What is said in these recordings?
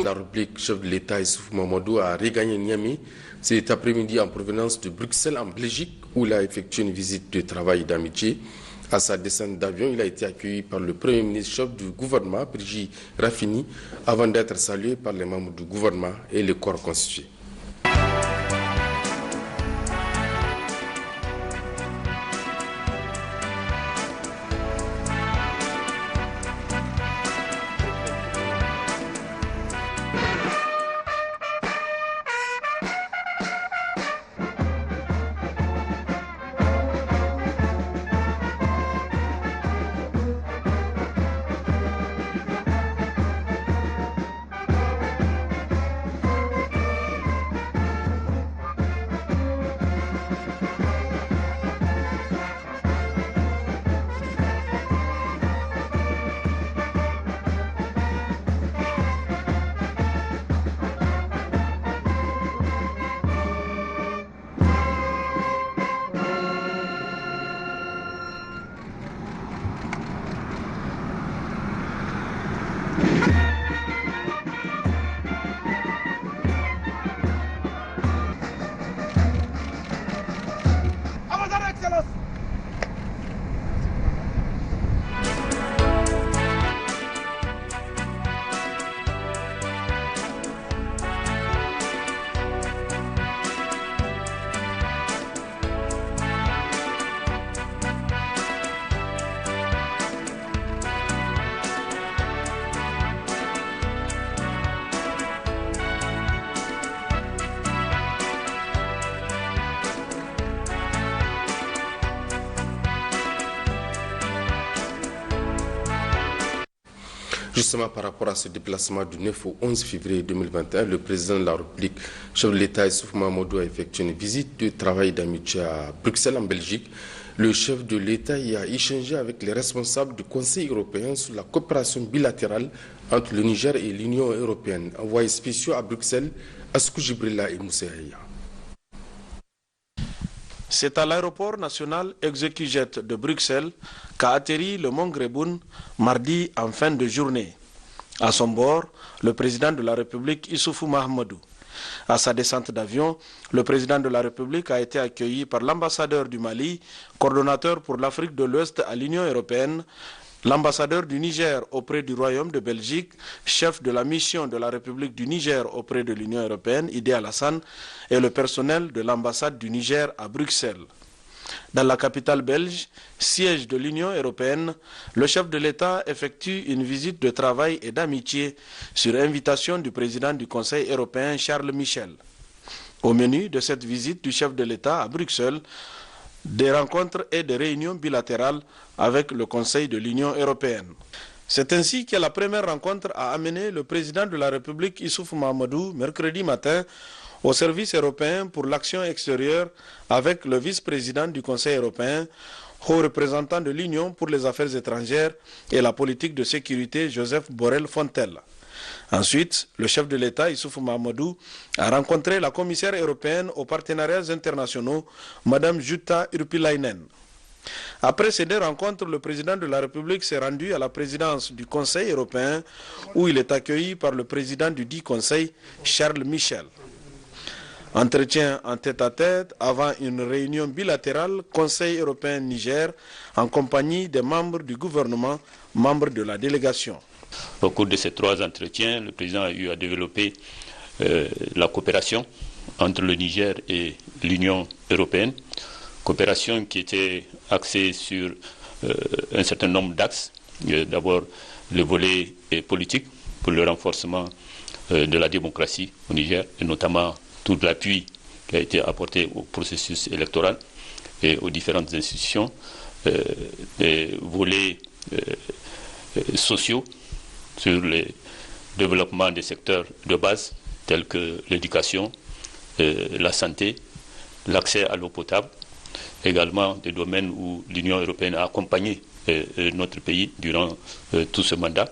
La République, chef de l'État Issoufou Mahamadou a regagné Niamey cet après-midi en provenance de Bruxelles en Belgique où il a effectué une visite de travail et d'amitié. À sa descente d'avion, il a été accueilli par le Premier ministre chef du gouvernement, Brigitte Raffini, avant d'être salué par les membres du gouvernement et le corps constitué. Justement, par rapport à ce déplacement du 9 au 11 février 2021, le président de la République, chef de l'État Issoufou Mahamadou, a effectué une visite de travail d'amitié à Bruxelles en Belgique. Le chef de l'État y a échangé avec les responsables du Conseil européen sur la coopération bilatérale entre le Niger et l'Union européenne. Envoyés spéciaux à Bruxelles, Askou Jibrilla et Moussa Yahya. C'est à l'aéroport national Execujet de Bruxelles qu'a atterri le Mont Greboun mardi en fin de journée. À son bord, le président de la République Issoufou Mahamadou. À sa descente d'avion, le président de la République a été accueilli par l'ambassadeur du Mali, coordonnateur pour l'Afrique de l'Ouest à l'Union européenne, l'ambassadeur du Niger auprès du Royaume de Belgique, chef de la mission de la République du Niger auprès de l'Union européenne, Idé Alassane, et le personnel de l'ambassade du Niger à Bruxelles. Dans la capitale belge, siège de l'Union européenne, le chef de l'État effectue une visite de travail et d'amitié sur invitation du président du Conseil européen Charles Michel. Au menu de cette visite du chef de l'État à Bruxelles, des rencontres et des réunions bilatérales avec le Conseil de l'Union européenne. C'est ainsi que la première rencontre a amené le président de la République Issoufou Mahamadou mercredi matin au service européen pour l'action extérieure avec le vice-président du Conseil européen, haut représentant de l'Union pour les affaires étrangères et la politique de sécurité Joseph Borrell Fontel. Ensuite, le chef de l'État, Issoufou Mahamadou, a rencontré la commissaire européenne aux partenariats internationaux, Mme Jutta Urpilainen. Après ces deux rencontres, le président de la République s'est rendu à la présidence du Conseil européen, où il est accueilli par le président du dit Conseil, Charles Michel. Entretien en tête-à-tête avant une réunion bilatérale Conseil européen-Niger en compagnie des membres du gouvernement, membres de la délégation. Au cours de ces trois entretiens, le président a eu à développer la coopération entre le Niger et l'Union européenne, coopération qui était axée sur un certain nombre d'axes. D'abord, le volet politique pour le renforcement de la démocratie au Niger, et notamment tout l'appui qui a été apporté au processus électoral et aux différentes institutions, des volets sociaux sur le développement des secteurs de base tels que l'éducation, la santé, l'accès à l'eau potable, également des domaines où l'Union européenne a accompagné notre pays durant tout ce mandat,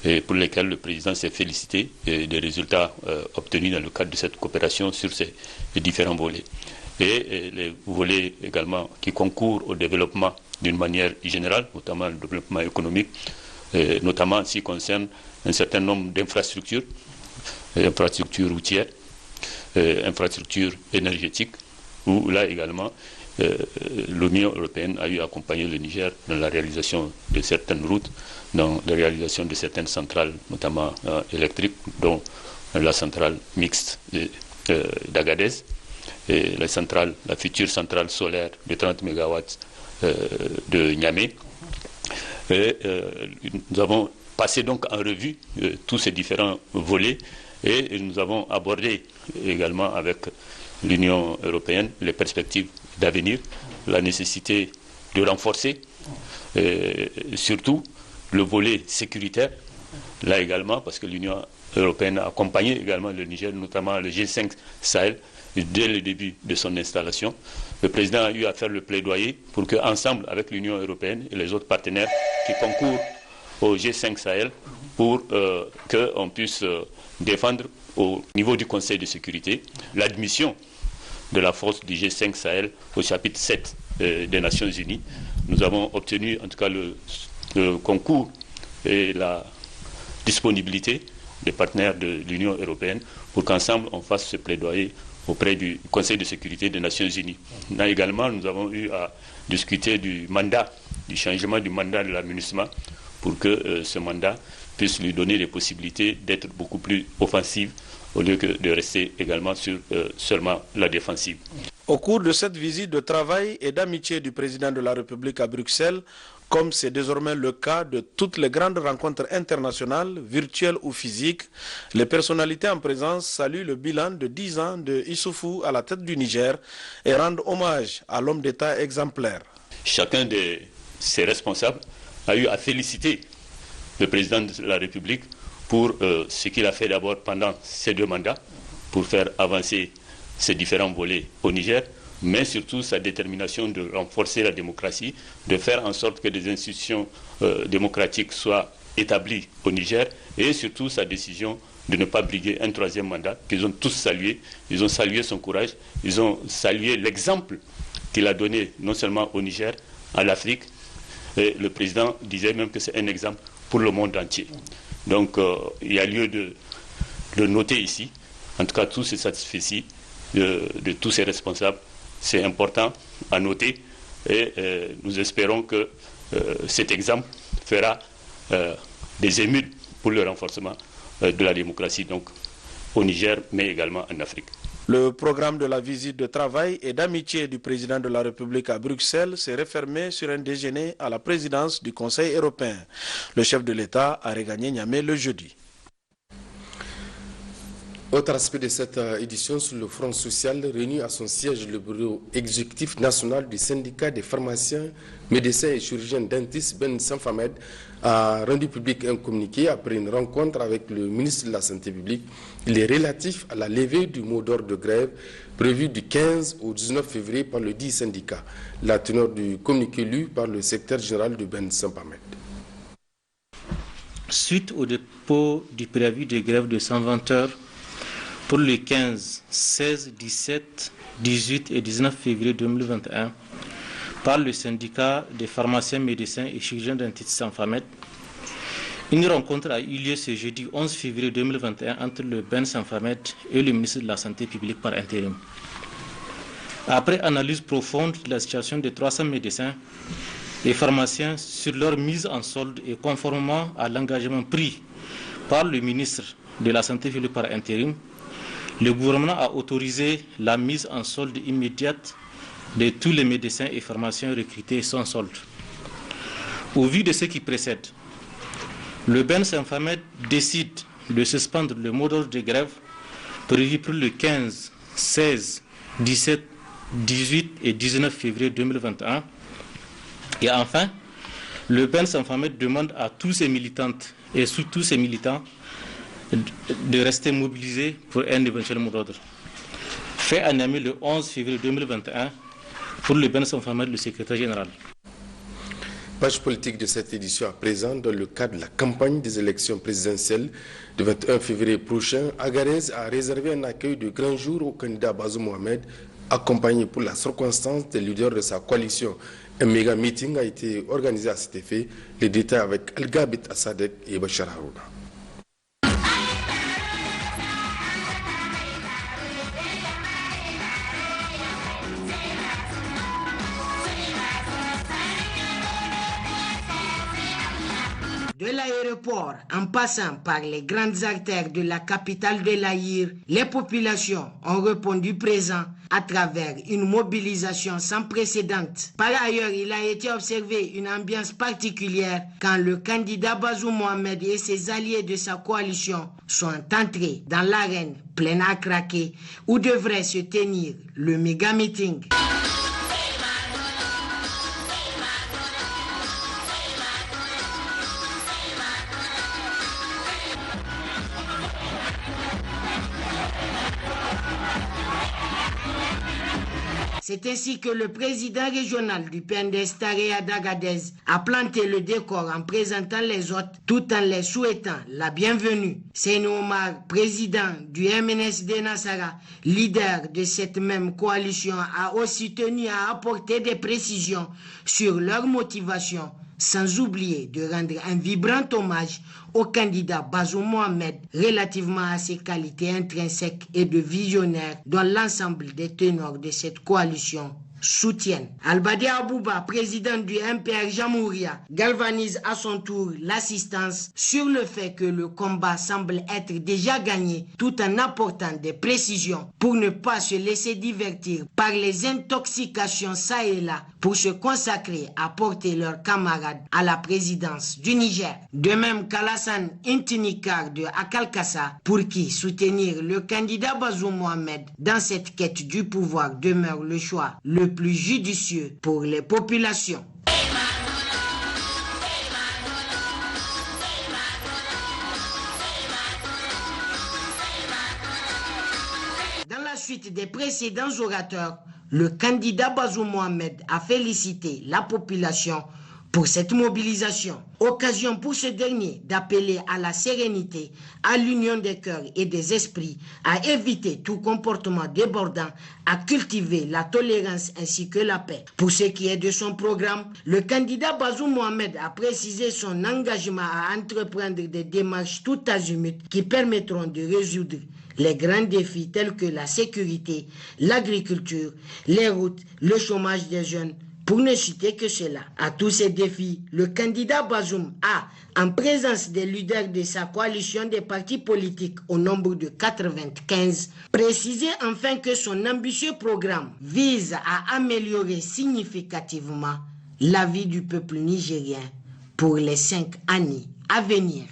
et pour lesquels le président s'est félicité des résultats obtenus dans le cadre de cette coopération sur ces différents volets. Et les volets également qui concourent au développement d'une manière générale, notamment le développement économique, notamment en ce qui concerne un certain nombre d'infrastructures infrastructures routières, infrastructures énergétiques, où là également l'Union européenne a eu à accompagner le Niger dans la réalisation de certaines routes, dans la réalisation de certaines centrales, notamment électriques, dont la centrale mixte d'Agadez, et la future centrale solaire de 30 MW de Niamey. Et nous avons passé donc en revue tous ces différents volets et nous avons abordé également avec l'Union européenne les perspectives d'avenir, la nécessité de renforcer surtout le volet sécuritaire, là également parce que l'Union européenne a accompagné également le Niger, notamment le G5 Sahel, dès le début de son installation. Le président a eu à faire le plaidoyer pour qu'ensemble, avec l'Union européenne et les autres partenaires qui concourent au G5 Sahel, pour qu'on puisse défendre au niveau du Conseil de sécurité l'admission de la force du G5 Sahel au chapitre 7 des Nations Unies. Nous avons obtenu en tout cas le concours et la disponibilité des partenaires de l'Union européenne pour qu'ensemble on fasse ce plaidoyer auprès du Conseil de sécurité des Nations Unies. Là également, nous avons eu à discuter du changement du mandat de la MINUSMA pour que ce mandat puisse lui donner les possibilités d'être beaucoup plus offensive au lieu que de rester également sur seulement la défensive. Au cours de cette visite de travail et d'amitié du président de la République à Bruxelles, comme c'est désormais le cas de toutes les grandes rencontres internationales, virtuelles ou physiques, les personnalités en présence saluent le bilan de 10 ans de Issoufou à la tête du Niger et rendent hommage à l'homme d'État exemplaire. Chacun de ses responsables a eu à féliciter le président de la République pour ce qu'il a fait d'abord pendant ces 2 mandats, pour faire avancer ces différents volets au Niger, mais surtout sa détermination de renforcer la démocratie, de faire en sorte que des institutions démocratiques soient établies au Niger, et surtout sa décision de ne pas briguer un 3e mandat, qu'ils ont tous salué. Ils ont salué son courage, ils ont salué l'exemple qu'il a donné non seulement au Niger, à l'Afrique, et le président disait même que c'est un exemple pour le monde entier. Donc il y a lieu de le noter ici, en tout cas tous ces satisfaits de tous ces responsables. C'est important à noter et nous espérons que cet exemple fera des émules pour le renforcement de la démocratie donc, au Niger, mais également en Afrique. Le programme de la visite de travail et d'amitié du président de la République à Bruxelles s'est refermé sur un déjeuner à la présidence du Conseil européen. Le chef de l'État a regagné Niamey le jeudi. Autre aspect de cette édition sur le front social, réuni à son siège le bureau exécutif national du syndicat des pharmaciens, médecins et chirurgiens dentistes Ben Sanfamed a rendu public un communiqué après une rencontre avec le ministre de la Santé publique. Il est relatif à la levée du mot d'ordre de grève prévu du 15 au 19 février par le dit syndicat. La teneur du communiqué lu par le secrétaire général de Ben Sanfamed. Suite au dépôt du préavis de grève de 120 heures pour les 15, 16, 17, 18 et 19 février 2021 par le syndicat des pharmaciens, médecins et chirurgiens dentistes Sanfamed, une rencontre a eu lieu ce jeudi 11 février 2021 entre le Ben Sanfamed et le ministre de la Santé publique par intérim. Après analyse profonde de la situation des 300 médecins et pharmaciens sur leur mise en solde et conformément à l'engagement pris par le ministre de la Santé publique par intérim, le gouvernement a autorisé la mise en solde immédiate de tous les médecins et pharmaciens recrutés sans solde. Au vu de ce qui précède, le Ben Sanfamed décide de suspendre le mot d'ordre de grève prévu pour le 15, 16, 17, 18 et 19 février 2021. Et enfin, le Ben Sanfamed demande à tous ses militantes et surtout ses militants de rester mobilisés pour un éventuel mot d'ordre. Fait à Niamey le 11 février 2021 pour le Ben Sanfamed, le secrétaire général. Page politique de cette édition à présent, dans le cadre de la campagne des élections présidentielles du 21 février prochain, Agadez a réservé un accueil de grand jour au candidat Bazoum Mohamed, accompagné pour la circonstance des leaders de sa coalition. Un méga meeting a été organisé à cet effet. Les détails avec Al-Gabit Assadek et Bachar Harouna. l'aéroport en passant par les grandes artères de la capitale de l'Aïr, les populations ont répondu présent à travers une mobilisation sans précédent. Par ailleurs, il a été observé une ambiance particulière quand le candidat Bazoum Mohamed et ses alliés de sa coalition sont entrés dans l'arène pleine à craquer où devrait se tenir le méga meeting. C'est ainsi que le président régional du PNDS Tareya d'Agadez a planté le décor en présentant les hôtes tout en les souhaitant la bienvenue. Seyni Omar, président du MNSD Nassara, leader de cette même coalition, a aussi tenu à apporter des précisions sur leur motivation, sans oublier de rendre un vibrant hommage au candidat Bazoum Mohamed relativement à ses qualités intrinsèques et de visionnaire dont l'ensemble des ténors de cette coalition soutiennent. Albadi Abouba, président du MPR Jamouria, galvanise à son tour l'assistance sur le fait que le combat semble être déjà gagné tout en apportant des précisions pour ne pas se laisser divertir par les intoxications ça et là pour se consacrer à porter leurs camarades à la présidence du Niger. De même qu'Alassane Intinikar de Akalkassa, pour qui soutenir le candidat Bazoum Mohamed dans cette quête du pouvoir demeure le choix le plus judicieux pour les populations. Dans la suite des précédents orateurs, le candidat Bazoum Mohamed a félicité la population pour cette mobilisation. Occasion pour ce dernier d'appeler à la sérénité, à l'union des cœurs et des esprits, à éviter tout comportement débordant, à cultiver la tolérance ainsi que la paix. Pour ce qui est de son programme, le candidat Bazoum Mohamed a précisé son engagement à entreprendre des démarches tout azimut qui permettront de résoudre les grands défis tels que la sécurité, l'agriculture, les routes, le chômage des jeunes, pour ne citer que cela. À tous ces défis, le candidat Bazoum a, en présence des leaders de sa coalition des partis politiques au nombre de 95, précisé enfin que son ambitieux programme vise à améliorer significativement la vie du peuple nigérien pour les 5 années à venir.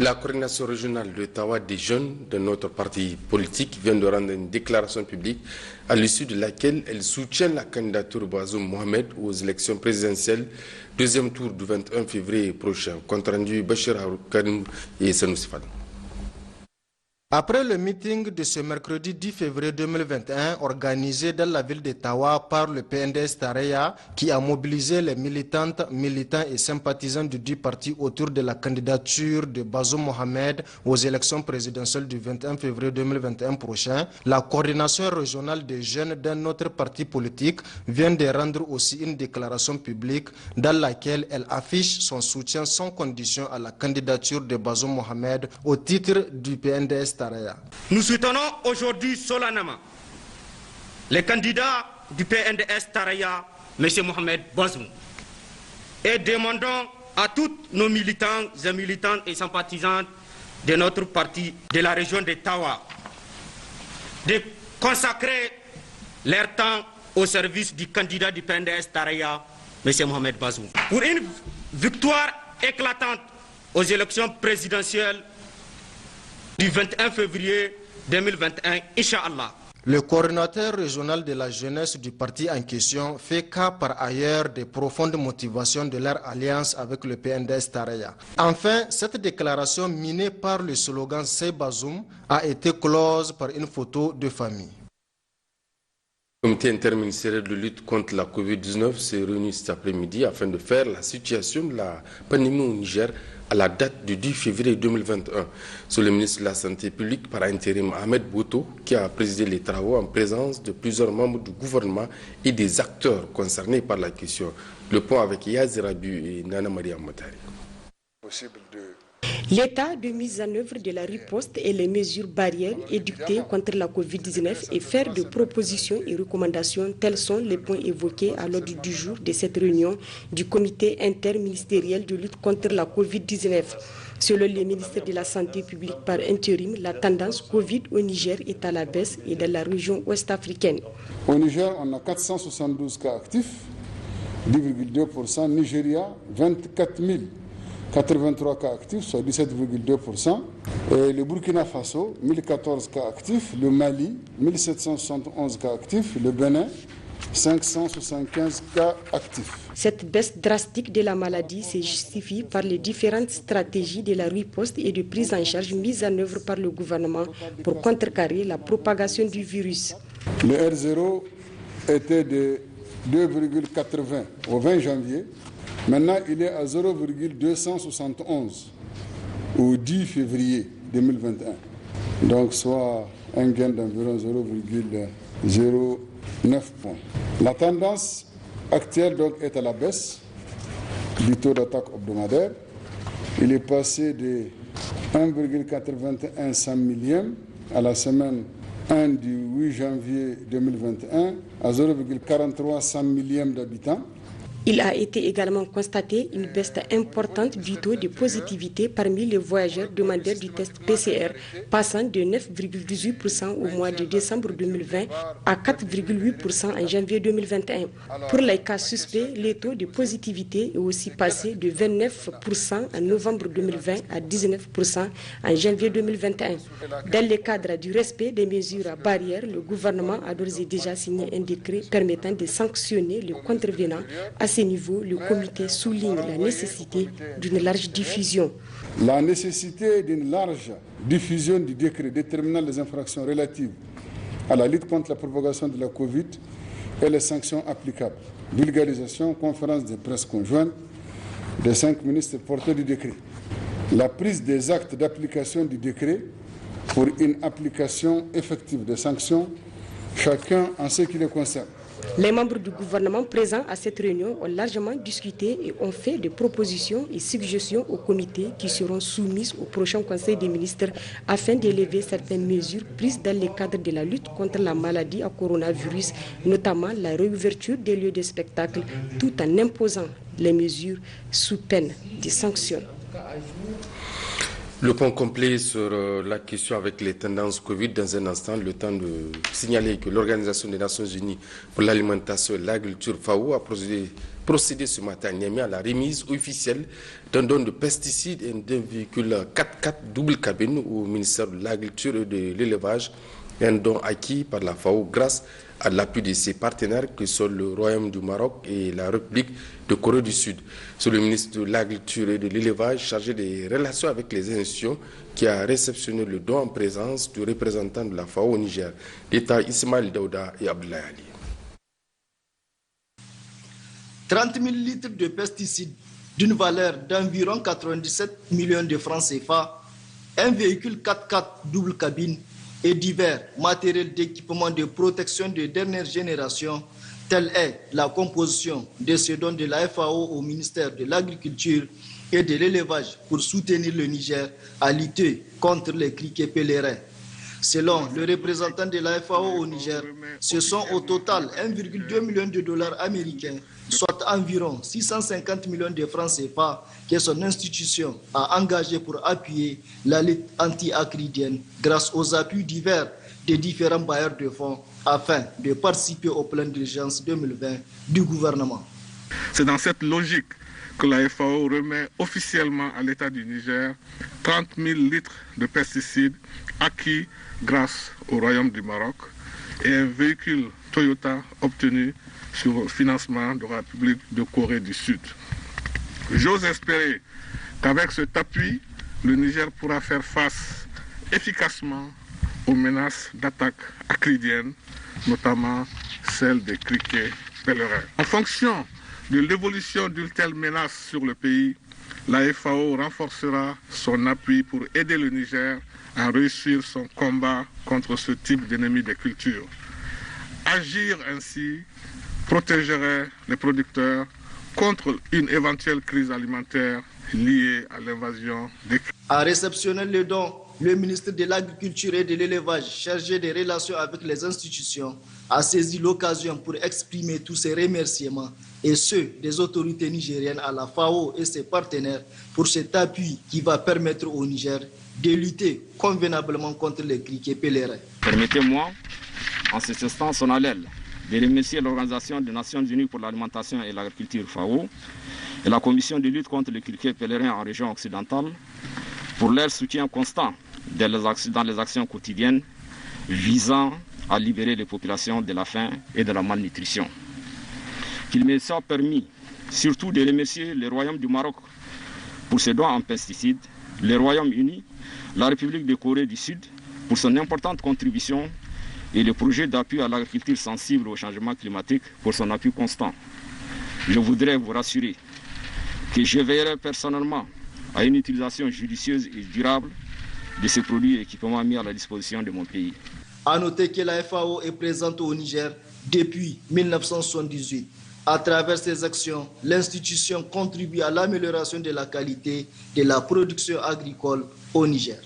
La coordination régionale de Tawa des jeunes de notre parti politique vient de rendre une déclaration publique à l'issue de laquelle elle soutient la candidature Bazoum Mohamed aux élections présidentielles, deuxième tour du 21 février prochain. Compte rendu Bachir Karim et Sanoussi Fadel. Après le meeting de ce mercredi 10 février 2021 organisé dans la ville de Tawa par le PNDS Tareya qui a mobilisé les militantes, militants et sympathisants du dit parti autour de la candidature de Bazoum Mohamed aux élections présidentielles du 21 février 2021 prochain, la coordination régionale des jeunes d'un autre parti politique vient de rendre aussi une déclaration publique dans laquelle elle affiche son soutien sans condition à la candidature de Bazoum Mohamed au titre du PNDS Tareya. Nous soutenons aujourd'hui solennellement les candidats du PNDS Tareya, M. Mohamed Bazoum, et demandons à tous nos militants et militantes et sympathisants de notre parti de la région de Tawa de consacrer leur temps au service du candidat du PNDS Tareya, M. Mohamed Bazoum, pour une victoire éclatante aux élections présidentielles du 21 février 2021, Inch'Allah. Le coordinateur régional de la jeunesse du parti en question fait cas par ailleurs des profondes motivations de leur alliance avec le PNDS Tareya. Enfin, cette déclaration minée par le slogan C'est Bazoum a été close par une photo de famille. Le comité interministériel de lutte contre la Covid-19 s'est réuni cet après-midi afin de faire la situation de la pandémie au Niger à la date du 10 février 2021. C'est le ministre de la Santé publique par intérim Ahmed Bouto qui a présidé les travaux en présence de plusieurs membres du gouvernement et des acteurs concernés par la question. Le point avec Yazir Rabu et Nana Maria Motari. L'état de mise en œuvre de la riposte et les mesures barrières édictées contre la COVID-19 et faire de propositions et recommandations, tels sont les points évoqués à l'ordre du jour de cette réunion du comité interministériel de lutte contre la COVID-19. Selon le ministère de la Santé publique par intérim, la tendance Covid au Niger est à la baisse et dans la région ouest-africaine. Au Niger, on a 472 cas actifs, 10,2%. Nigeria, 24 083 cas actifs, soit 17,2%. Et le Burkina Faso, 1014 cas actifs. Le Mali, 1771 cas actifs. Le Bénin, 575 cas actifs. Cette baisse drastique de la maladie se justifie par les différentes stratégies de la riposte et de prise en charge mises en œuvre par le gouvernement pour contrecarrer la propagation du virus. Le R0 était de 2,80 au 20 janvier. Maintenant, il est à 0,271 au 10 février 2021. Donc, soit un gain d'environ 0,09 points. La tendance actuelle donc, est à la baisse du taux d'attaque hebdomadaire. Il est passé de 1,81 100 millième à la semaine 1 du 8 janvier 2021 à 0,43 100 millième d'habitants. Il a été également constaté une baisse importante du taux de positivité parmi les voyageurs demandeurs du test PCR, passant de 9,18% au mois de décembre 2020 à 4,8% en janvier 2021. Pour les cas suspects, le taux de positivité est aussi passé de 29% en novembre 2020 à 19% en janvier 2021. Dans le cadre du respect des mesures barrières, le gouvernement a d'ores et déjà signé un décret permettant de sanctionner les contrevenants. À ce niveau, le comité souligne la nécessité d'une large diffusion. La nécessité d'une large diffusion du décret déterminant les infractions relatives à la lutte contre la propagation de la Covid et les sanctions applicables. Vulgarisation, conférence de presse conjointe des 5 ministres porteurs du décret. La prise des actes d'application du décret pour une application effective des sanctions, chacun en ce qui les concerne. Les membres du gouvernement présents à cette réunion ont largement discuté et ont fait des propositions et suggestions au comité qui seront soumises au prochain Conseil des ministres afin d'élever certaines mesures prises dans le cadre de la lutte contre la maladie à coronavirus, notamment la réouverture des lieux de spectacle, tout en imposant les mesures sous peine de sanctions. Le point complet sur la question avec les tendances Covid dans un instant, le temps de signaler que l'Organisation des Nations Unies pour l'alimentation et l'agriculture FAO a procédé ce matin à Niamey à la remise officielle d'un don de pesticides et d'un véhicule 4x4 double cabine au ministère de l'Agriculture et de l'Élevage, un don acquis par la FAO grâce à l'appui de ses partenaires que sont le Royaume du Maroc et la République de Corée du Sud. C'est le ministre de l'Agriculture et de l'Élevage chargé des relations avec les institutions qui a réceptionné le don en présence du représentant de la FAO au Niger, l'État Ismaël Daouda et Abdoulaye Ali. 30 000 litres de pesticides d'une valeur d'environ 97 millions de francs CFA, un véhicule 4x4 double cabine et divers matériels d'équipement de protection de dernière génération, telle est la composition de ce don de la FAO au ministère de l'Agriculture et de l'Élevage pour soutenir le Niger à lutter contre les criquets pèlerins. Selon le représentant de la FAO au Niger, ce sont au total 1,2 million de dollars américains, soit environ 650 millions de francs CFA, que son institution a engagé pour appuyer la lutte anti-acridienne grâce aux appuis divers des différents bailleurs de fonds afin de participer au plan d'urgence 2020 du gouvernement. C'est dans cette logique que la FAO remet officiellement à l'État du Niger 30 000 litres de pesticides acquis grâce au Royaume du Maroc et un véhicule Toyota obtenu sur le financement de la République de Corée du Sud. J'ose espérer qu'avec cet appui, le Niger pourra faire face efficacement aux menaces d'attaques acridiennes, notamment celles des criquets pèlerins. En fonction de l'évolution d'une telle menace sur le pays, la FAO renforcera son appui pour aider le Niger à réussir son combat contre ce type d'ennemi des cultures. Agir ainsi protégerait les producteurs contre une éventuelle crise alimentaire liées à l'invasion des... A réceptionné le don, le ministre de l'Agriculture et de l'Élevage, chargé des relations avec les institutions, a saisi l'occasion pour exprimer tous ses remerciements et ceux des autorités nigériennes à la FAO et ses partenaires pour cet appui qui va permettre au Niger de lutter convenablement contre les criquets pèlerins. Permettez-moi, en cet instant solennel, de remercier l'Organisation des Nations Unies pour l'alimentation et l'agriculture FAO et la Commission de lutte contre les criquets pèlerins en région occidentale pour leur soutien constant dans les actions quotidiennes visant à libérer les populations de la faim et de la malnutrition. Qu'il me soit permis surtout de remercier le Royaume du Maroc pour ses dons en pesticides, le Royaume-Uni, la République de Corée du Sud pour son importante contribution et le projet d'appui à l'agriculture sensible au changement climatique pour son appui constant. Je voudrais vous rassurer que je veillerai personnellement à une utilisation judicieuse et durable de ces produits et équipements mis à la disposition de mon pays. A noter que la FAO est présente au Niger depuis 1978. À travers ses actions, l'institution contribue à l'amélioration de la qualité de la production agricole au Niger.